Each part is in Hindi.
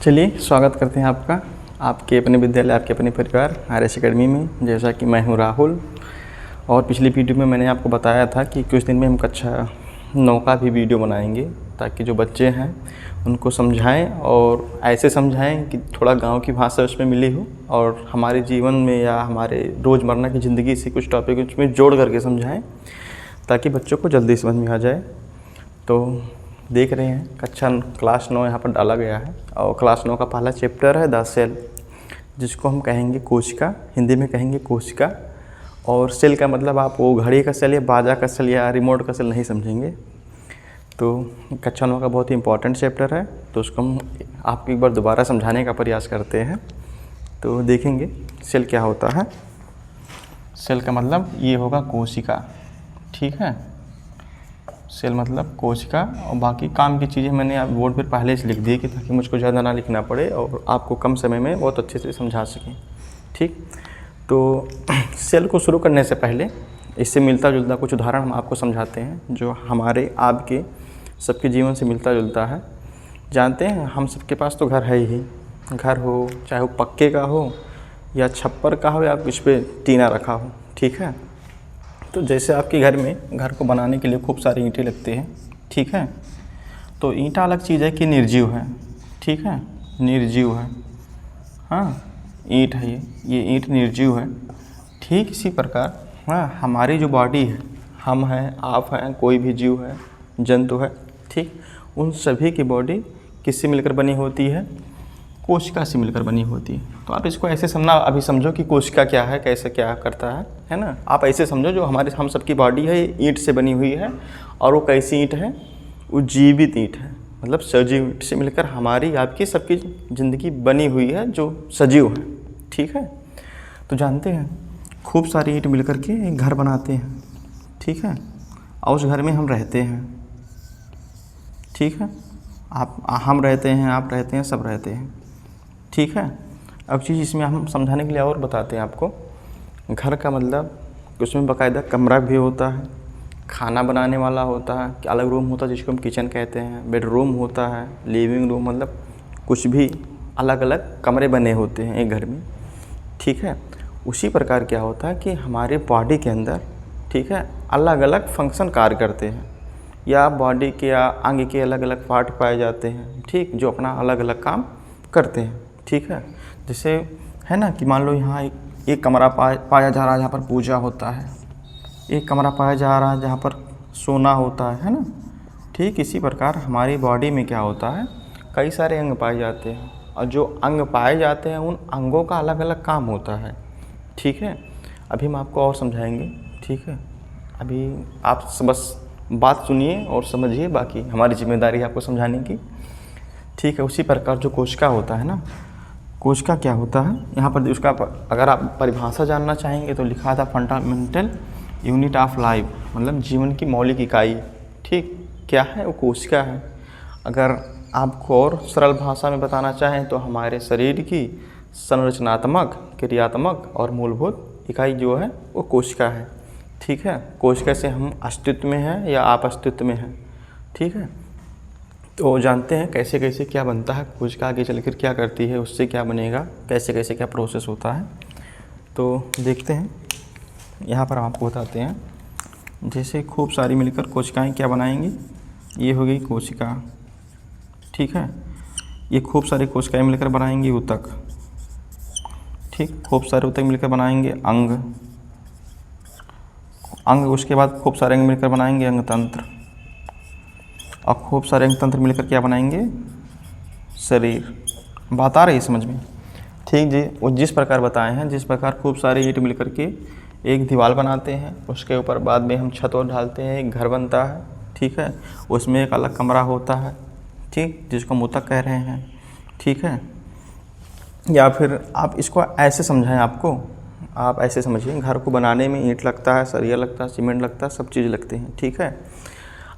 चलिए स्वागत करते हैं आपका आपके अपने विद्यालय आपके अपने परिवार आर.एस. अकेडमी में। जैसा कि मैं हूं राहुल और पिछली वीडियो में मैंने आपको बताया था कि कुछ दिन में हम कक्षा 9 का भी वीडियो बनाएंगे ताकि जो बच्चे हैं उनको समझाएं और ऐसे समझाएं कि थोड़ा गांव की भाषा उसमें मिली हो और हमारे जीवन में या हमारे रोज़मर्रा की ज़िंदगी से कुछ टॉपिक उसमें जोड़ करके समझाएं ताकि बच्चों को जल्दी समझ में आ जाए। तो देख रहे हैं कक्षा क्लास 9 यहाँ पर डाला गया है और क्लास 9 का पहला चैप्टर है द सेल, जिसको हम कहेंगे कोशिका, हिंदी में कहेंगे कोशिका। और सेल का मतलब आप वो घड़ी का सेल या बाजा का सेल या रिमोट का सेल नहीं समझेंगे। तो कक्षा 9 का बहुत ही इंपॉर्टेंट चैप्टर है, तो उसको हम आपको एक बार दोबारा समझाने का प्रयास करते हैं। तो देखेंगे सेल क्या होता है। सेल का मतलब ये होगा कोशिका, ठीक है। सेल मतलब कोशिका और बाकी काम की चीज़ें मैंने आप बोर्ड पर पहले से लिख दी कि ताकि मुझको ज़्यादा ना लिखना पड़े और आपको कम समय में बहुत अच्छे से समझा सकें, ठीक। तो सेल को शुरू करने से पहले इससे मिलता जुलता कुछ उदाहरण हम आपको समझाते हैं जो हमारे आपके सबके जीवन से मिलता जुलता है। जानते हैं हम सबके पास तो घर है ही, घर हो चाहे वो पक्के का हो या छप्पर का हो या कुछ पे टीना रखा हो, ठीक है। तो जैसे आपके घर में घर को बनाने के लिए खूब सारे ईंटें लगते हैं, ठीक है। तो ईंटा अलग चीज़ है कि निर्जीव है, ठीक है, निर्जीव है, हाँ ईंट है ये ईंट निर्जीव है। ठीक इसी प्रकार हाँ हमारी जो बॉडी है, हम हैं आप हैं कोई भी जीव है जंतु है, ठीक, उन सभी की बॉडी किससे मिलकर बनी होती है? कोशिका से मिलकर बनी होती है। तो आप इसको ऐसे समझना, अभी समझो कि कोशिका क्या है, कैसे क्या करता है ना। आप ऐसे समझो जो हम सबकी बॉडी है ईंट से बनी हुई है और वो कैसी ईंट है? वो जीवित ईंट है, मतलब सजीव ईंट से मिलकर हमारी आपकी सबकी ज़िंदगी बनी हुई है जो सजीव है, ठीक है। तो जानते हैं खूब सारी ईंट मिलकर के एक घर बनाते हैं, ठीक है, और उस घर में हम रहते हैं, ठीक है। हम रहते हैं, आप रहते हैं, सब रहते हैं, ठीक है। अब चीज़ इसमें हम समझाने के लिए और बताते हैं आपको। घर का मतलब उसमें बाकायदा कमरा भी होता है, खाना बनाने वाला होता है, अलग रूम होता है जिसको हम किचन कहते हैं, बेडरूम होता है, लिविंग रूम, मतलब कुछ भी अलग अलग कमरे बने होते हैं एक घर में, ठीक है। उसी प्रकार क्या होता है कि हमारे बॉडी के अंदर, ठीक है, अलग अलग फंक्शन कार्य करते हैं या बॉडी के या अंग के अलग अलग पार्ट पाए जाते हैं, ठीक, जो अपना अलग अलग काम करते हैं, ठीक है। जैसे है ना कि मान लो यहाँ एक कमरा पाया जा रहा है जहाँ पर पूजा होता है, एक कमरा पाया जा रहा है जहाँ पर सोना होता है ना। ठीक इसी प्रकार हमारी बॉडी में क्या होता है, कई सारे अंग पाए जाते हैं और जो अंग पाए जाते हैं उन अंगों का अलग अलग काम होता है, ठीक है। अभी हम आपको और समझाएंगे, ठीक है। अभी आप बस बात सुनिए और समझिए, बाकी हमारी जिम्मेदारी है आपको समझाने की, ठीक है। उसी प्रकार जो कोशिका होता है ना, कोशिका क्या होता है यहाँ पर उसका अगर आप परिभाषा जानना चाहेंगे तो लिखा था फंडामेंटल यूनिट ऑफ लाइफ, मतलब जीवन की मौलिक इकाई, ठीक, क्या है वो कोशिका है। अगर आपको और सरल भाषा में बताना चाहें तो हमारे शरीर की संरचनात्मक, क्रियात्मक और मूलभूत इकाई जो है वो कोशिका है, ठीक है। कोशिका से हम अस्तित्व में हैं या आप अस्तित्व में हैं, ठीक है। तो जानते हैं कैसे कैसे क्या बनता है कोशिका, आगे चलकर क्या करती है, उससे क्या बनेगा, कैसे कैसे क्या प्रोसेस होता है। तो देखते हैं, यहाँ पर हम आपको बताते हैं। जैसे खूब सारी मिलकर कोशिकाएं क्या बनाएंगी, ये हो गई कोशिका, ठीक है। ये खूब सारी कोशिकाएं मिलकर बनाएंगी ऊतक, ठीक, खूब सारे ऊतक मिलकर बनाएंगे अंग, उसके बाद खूब सारे अंग मिलकर बनाएंगे अंग तंत्र और खूब सारे अंग तंत्र मिलकर क्या बनाएंगे, शरीर। बात आ रही है समझ में, ठीक जी। वो जिस प्रकार बताए हैं, जिस प्रकार खूब सारे ईंट मिलकर के एक दीवार बनाते हैं, उसके ऊपर बाद में हम छत और ढालते हैं, एक घर बनता है, ठीक है। उसमें एक अलग कमरा होता है, ठीक, जिसको हम ऊतक कह रहे हैं, ठीक है। या फिर आप इसको ऐसे समझाएं, आपको आप ऐसे समझिए, घर को बनाने में ईंट लगता है, सरिया लगता है, सीमेंट लगता है, सब चीज़ लगते हैं, ठीक है।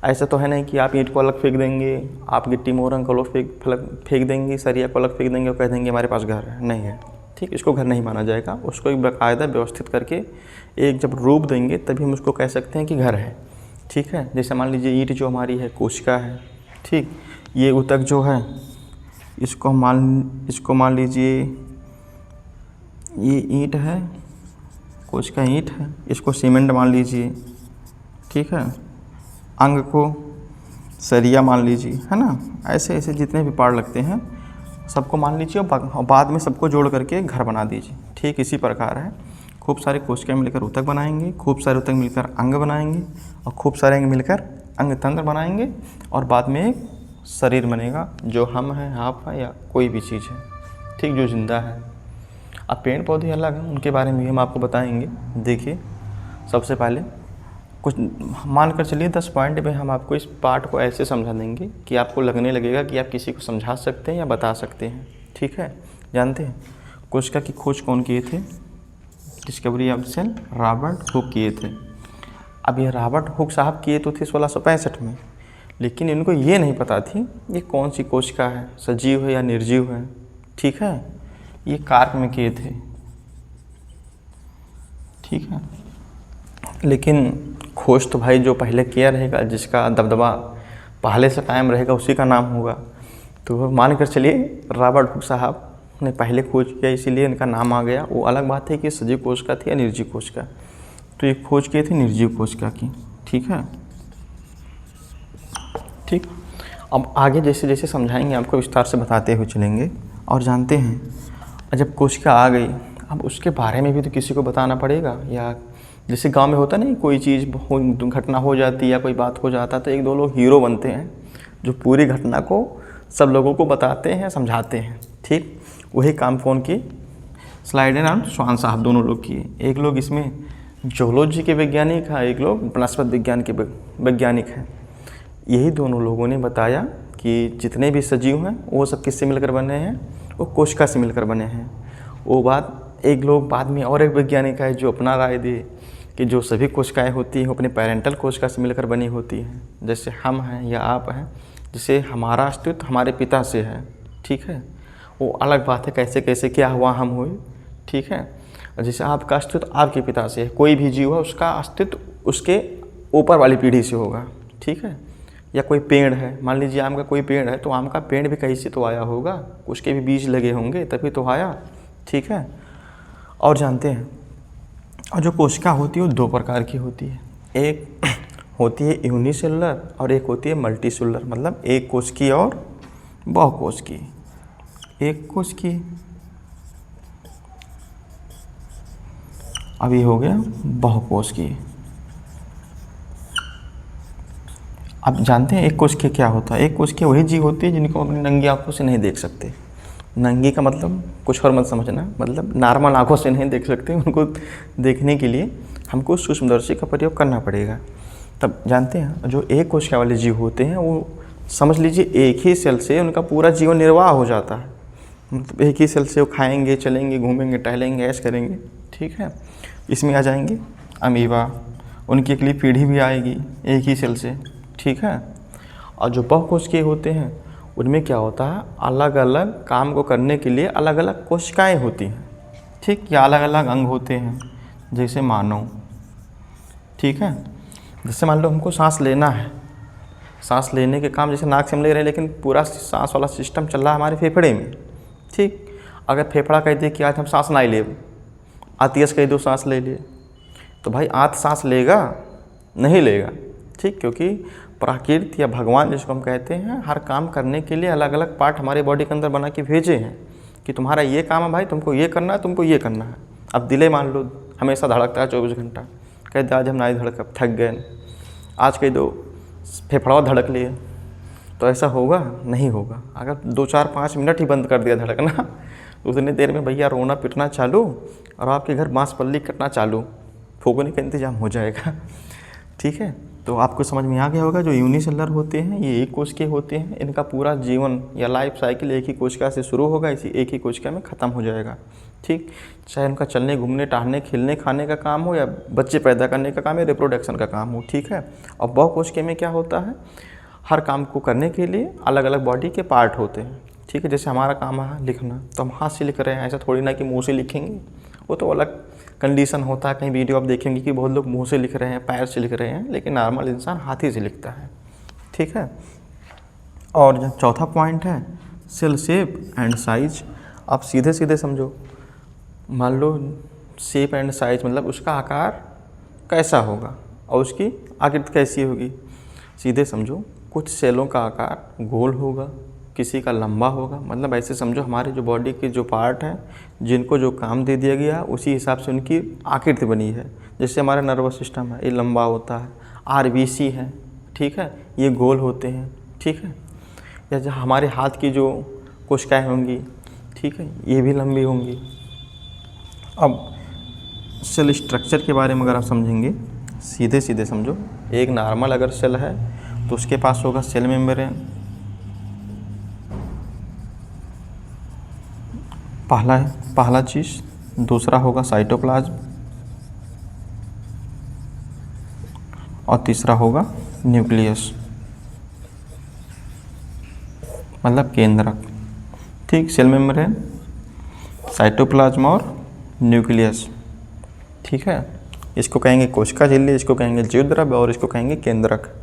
ऐसा तो है नहीं कि आप ईंट को अलग फेंक देंगे, आप गिट्टी मोरंग को अलग फेंक देंगे, सरिया को अलग फेंक देंगे और कह देंगे हमारे पास घर है, नहीं है, ठीक। इसको घर नहीं माना जाएगा, उसको एक बाकायदा व्यवस्थित करके एक जब रूप देंगे तभी हम उसको कह सकते हैं कि घर है, ठीक है। जैसे मान लीजिए ईंट जो हमारी है कोशिका है, ठीक, ये ऊतक जो है इसको मान लीजिए ये ईंट है, कोशिका ईंट है, इसको सीमेंट मान लीजिए, ठीक है। अंग को सरिया मान लीजिए, है ना। ऐसे ऐसे जितने भी पार्ट लगते हैं सबको मान लीजिए और बाद में सबको जोड़ करके घर बना दीजिए। ठीक इसी प्रकार है, खूब सारे कोशिकाएं मिलकर ऊतक बनाएंगे, खूब सारे ऊतक मिलकर अंग बनाएंगे और खूब सारे अंग मिलकर अंग तंत्र बनाएंगे और बाद में एक शरीर बनेगा जो हम हैं, आप हैं या कोई भी चीज़ है, ठीक, जो जिंदा है। अब पेड़ पौधे अलग हैं, उनके बारे में हम आपको बताएंगे। देखिए सबसे पहले कुछ मान कर चलिए 10 पॉइंट में हम आपको इस पार्ट को ऐसे समझा देंगे कि आपको लगने लगेगा कि आप किसी को समझा सकते हैं या बता सकते हैं, ठीक है। जानते हैं कोशिका की खोज कौन किए थे? Discovery of cell Robert Hooke किए थे। अब ये रॉबर्ट हुक साहब किए तो थे 1665 में, लेकिन इनको ये नहीं पता थी ये कौन सी कोशिका है, सजीव है या निर्जीव है, ठीक है। ये कार्क में किए थे, ठीक है। लेकिन खोज तो भाई जो पहले किया रहेगा, जिसका दबदबा पहले से कायम रहेगा, उसी का नाम होगा। तो मान कर चलिए रॉबर्ट हुक साहब ने पहले खोज किया, इसीलिए इनका नाम आ गया। वो अलग बात है कि सजीव कोशिका थी या निर्जीव कोशिका। तो ये खोज किए थे निर्जीव कोशिका की, ठीक है, ठीक। अब आगे जैसे जैसे समझाएंगे आपको विस्तार से बताते हुए चलेंगे। और जानते हैं जब कोशिका आ गई, अब उसके बारे में भी तो किसी को बताना पड़ेगा। या जैसे गांव में होता नहीं, कोई चीज़ घटना हो जाती है या कोई बात हो जाता है तो एक दो लोग हीरो बनते हैं जो पूरी घटना को सब लोगों को बताते हैं, समझाते हैं, ठीक। वही काम कौन की? स्लाइडेन और स्वान साहब दोनों लोग किए। एक लोग इसमें जूलॉजी के वैज्ञानिक हैं, एक लोग वनस्पति विज्ञान के वैज्ञानिक हैं। यही दोनों लोगों ने बताया कि जितने भी सजीव हैं वो सब किससे मिलकर बने हैं? वो कोशिका से मिलकर बने हैं। वो बात एक लोग बाद में और एक वैज्ञानिक है जो अपना राय दे कि जो सभी कोशिकाएं होती हैं वो अपने पेरेंटल कोशिका से मिलकर बनी होती हैं। जैसे हम हैं या आप हैं, जैसे हमारा अस्तित्व हमारे पिता से है, ठीक है। वो अलग बात है कैसे कैसे क्या हुआ हम हुए, ठीक है। और जैसे आपका अस्तित्व आपके पिता से है, कोई भी जीव है उसका अस्तित्व उसके ऊपर वाली पीढ़ी से होगा, ठीक है। या कोई पेड़ है, मान लीजिए आम का कोई पेड़ है तो आम का पेड़ भी कहीं से तो आया होगा, उसके भी बीज लगे होंगे तभी तो आया, ठीक है। और जानते हैं और जो कोशिका होती है वो दो प्रकार की होती है। एक होती है यूनिसेलुलर और एक होती है मल्टीसेलुलर, मतलब एक कोशिकीय और बहुकोशिकीय। एक कोशिकीय, अब ये हो गया बहुकोशिकीय। अब जानते हैं एक कोशिकीय क्या होता है? एक कोशिकीय वही जीव होती है जिनको अपनी नंगी आंखों से नहीं देख सकते। नंगी का मतलब कुछ और मत समझना, मतलब नॉर्मल आंखों से नहीं देख सकते, उनको देखने के लिए हमको सूक्ष्मदर्शी का प्रयोग करना पड़ेगा। तब जानते हैं जो एक कोशिका वाले जीव होते हैं वो समझ लीजिए एक ही सेल से उनका पूरा जीवन निर्वाह हो जाता है। मतलब एक ही सेल से वो खाएंगे, चलेंगे, घूमेंगे, टहलेंगे, ऐश करेंगे, ठीक है। इसमें आ जाएंगे अमीबा, उनकी अगली पीढ़ी भी आएगी एक ही सेल से, ठीक है। और जो बहुकोशिकीय होते हैं उनमें क्या होता है, अलग अलग काम को करने के लिए अलग अलग कोशिकाएं होती हैं, ठीक, या अलग अलग अंग होते हैं। जैसे मानव, ठीक है। जैसे मान लो हमको सांस लेना है, सांस लेने के काम जैसे नाक से हम ले रहे हैं, लेकिन पूरा सांस वाला सिस्टम चल रहा है हमारे फेफड़े में, ठीक। अगर फेफड़ा कह दे कि आज हम सांस नहीं ले, आतिश कह दो सांस ले लिए, तो भाई आत सांस लेगा नहीं लेगा, ठीक। क्योंकि प्राकृत या भगवान जिसको हम कहते हैं हर काम करने के लिए अलग अलग पार्ट हमारे बॉडी के अंदर बना के भेजे हैं कि तुम्हारा ये काम है भाई, तुमको ये करना है, तुमको ये करना है। अब दिले मान लो हमेशा धड़कता है 24 घंटा, कह दे आज हम नहीं धड़क थक गए, आज कह दो फेफड़ा धड़क लिए, तो ऐसा होगा? नहीं होगा। अगर 2, 4, 5 मिनट ही बंद कर दिया धड़कना तो उतनी देर में भैया रोना पिटना चालू और आपके घर बांसपल्ली कटना चालू, फूकने का इंतजाम हो जाएगा, ठीक है। तो आपको समझ में आ गया होगा जो यूनिसेलुलर होते हैं ये एक कोशिकीय होते हैं, इनका पूरा जीवन या लाइफ साइकिल एक ही कोशिका से शुरू होगा, इसी एक ही कोशिका में ख़त्म हो जाएगा, ठीक। चाहे उनका चलने, घूमने, टहलने, खेलने, खाने का काम हो या बच्चे पैदा करने का काम है, रिप्रोडक्शन का काम हो, ठीक है। और बहुकोशिकीय में क्या होता है, हर काम को करने के लिए अलग अलग बॉडी के पार्ट होते हैं, ठीक है। जैसे हमारा काम है लिखना, तो हम हाथ से लिख रहे हैं, ऐसा थोड़ी ना कि मुँह से लिखेंगे, वो तो अलग कंडीशन होता है। कहीं वीडियो आप देखेंगे कि बहुत लोग मुंह से लिख रहे हैं, पैर से लिख रहे हैं, लेकिन नॉर्मल इंसान हाथ ही से लिखता है, ठीक है। और जो चौथा पॉइंट है सेल शेप एंड साइज। आप सीधे सीधे समझो, मान लो शेप एंड साइज मतलब उसका आकार कैसा होगा और उसकी आकृति कैसी होगी। सीधे समझो, कुछ सेलों का आकार गोल होगा, किसी का लंबा होगा। मतलब ऐसे समझो हमारे जो बॉडी के जो पार्ट हैं जिनको जो काम दे दिया गया उसी हिसाब से उनकी आकृति बनी है। जैसे हमारा नर्वस सिस्टम है, ये लंबा होता है। आरबीसी है, ठीक है, ये गोल होते हैं, ठीक है। या जो हमारे हाथ की जो कोशिकाएं होंगी, ठीक है, ये भी लंबी होंगी। अब सेल स्ट्रक्चर के बारे में अगर आप समझेंगे, सीधे सीधे समझो, एक नॉर्मल अगर सेल है तो उसके पास होगा सेल मेम्ब्रेन, पहला चीज़। दूसरा होगा साइटोप्लाज्म और तीसरा होगा न्यूक्लियस, मतलब केंद्रक, ठीक। सेल मेम्ब्रेन, साइटोप्लाज्म और न्यूक्लियस, ठीक है। इसको कहेंगे कोशिका झिल्ली, इसको कहेंगे जीवद्रव्य और इसको कहेंगे केंद्रक।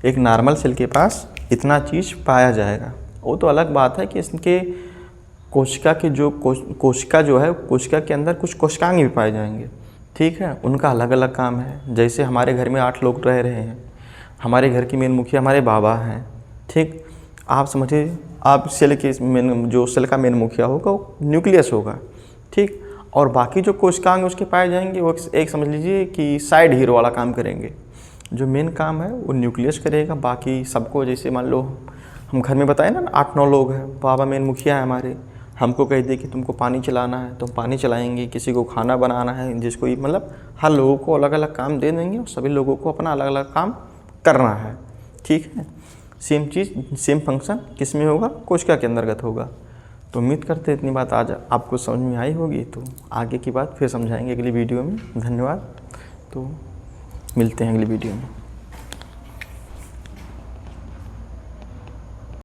एक नॉर्मल सेल के पास इतना चीज़ पाया जाएगा। वो तो अलग बात है कि इसके कोशिका के जो कोशिका जो है, कोशिका के अंदर कुछ कोशिकांग भी पाए जाएंगे, ठीक है। उनका अलग अलग काम है। जैसे हमारे घर में 8 लोग रह रहे हैं, हमारे घर की मेन मुखिया हमारे बाबा हैं, ठीक। आप समझिए, आप सेल के मेन, जो सेल का मेन मुखिया होगा वो न्यूक्लियस होगा, ठीक। और बाकी जो कोशिकांग उसके पाए जाएंगे वो एक समझ लीजिए कि साइड हीरो वाला काम करेंगे। जो मेन काम है वो न्यूक्लियस करेगा। बाकी सबको, जैसे मान लो हम घर में बताए ना 8-9 लोग हैं, बाबा मेन मुखिया है हमारे, हमको कह दे कि तुमको पानी चलाना है तो पानी चलाएंगे, किसी को खाना बनाना है, जिसको ये मतलब हर लोगों को अलग अलग काम दे देंगे और सभी लोगों को अपना अलग अलग काम करना है, ठीक है। सेम चीज़, सेम फंक्शन किस में होगा, कोशिका के अंतर्गत होगा। तो उम्मीद करते हैं इतनी बात आज आपको समझ में आई होगी। तो आगे की बात फिर समझाएंगे अगली वीडियो में। धन्यवाद। तो मिलते हैं अगली वीडियो में।